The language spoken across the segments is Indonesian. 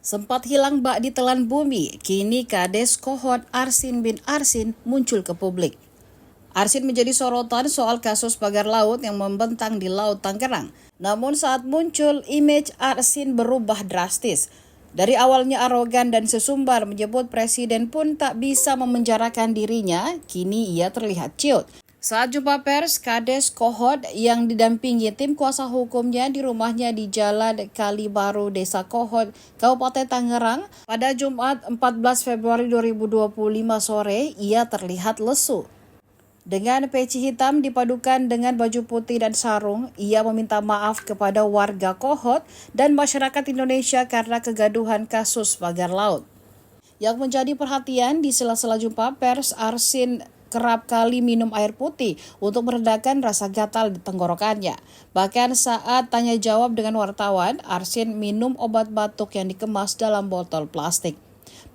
Sempat hilang bak di telan bumi, kini Kades Kohot Arsin bin Arsin muncul ke publik. Arsin menjadi sorotan soal kasus pagar laut yang membentang di Laut Tangerang. Namun saat muncul, image Arsin berubah drastis. Dari awalnya arogan dan sesumbar menyebut presiden pun tak bisa memenjarakan dirinya, kini ia terlihat ciut. Saat jumpa pers, Kades Kohot yang didampingi tim kuasa hukumnya di rumahnya di Jalan Kali Baru, Desa Kohot, Kabupaten Tangerang, pada Jumat 14 Februari 2025 sore, ia terlihat lesu. Dengan peci hitam dipadukan dengan baju putih dan sarung, ia meminta maaf kepada warga Kohot dan masyarakat Indonesia karena kegaduhan kasus pagar laut. Yang menjadi perhatian di sela-sela jumpa pers, Arsin kerap kali minum air putih untuk meredakan rasa gatal di tenggorokannya. Bahkan saat tanya jawab dengan wartawan, Arsin minum obat batuk yang dikemas dalam botol plastik.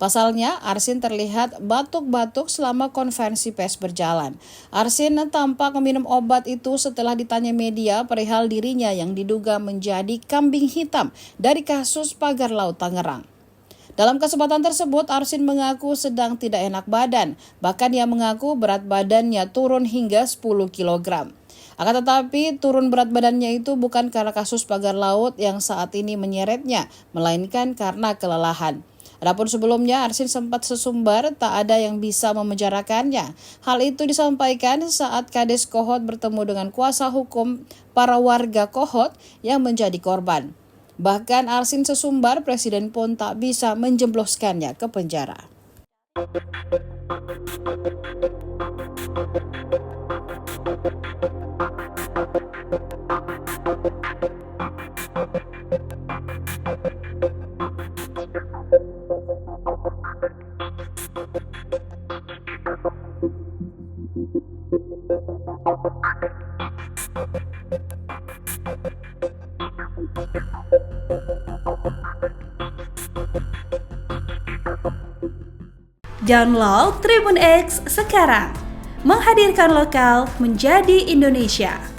Pasalnya, Arsin terlihat batuk-batuk selama konferensi pers berjalan. Arsin tampak meminum obat itu setelah ditanya media perihal dirinya yang diduga menjadi kambing hitam dari kasus pagar laut Tangerang. Dalam kesempatan tersebut, Arsin mengaku sedang tidak enak badan. Bahkan ia mengaku berat badannya turun hingga 10 kg. Akan tetapi, turun berat badannya itu bukan karena kasus pagar laut yang saat ini menyeretnya, melainkan karena kelelahan. Adapun sebelumnya, Arsin sempat sesumbar tak ada yang bisa memenjarakannya. Hal itu disampaikan saat Kades Kohot bertemu dengan kuasa hukum para warga Kohot yang menjadi korban. Bahkan Arsin sesumbar, presiden pun tak bisa menjebloskannya ke penjara. Download Tribun X sekarang, menghadirkan lokal menjadi Indonesia.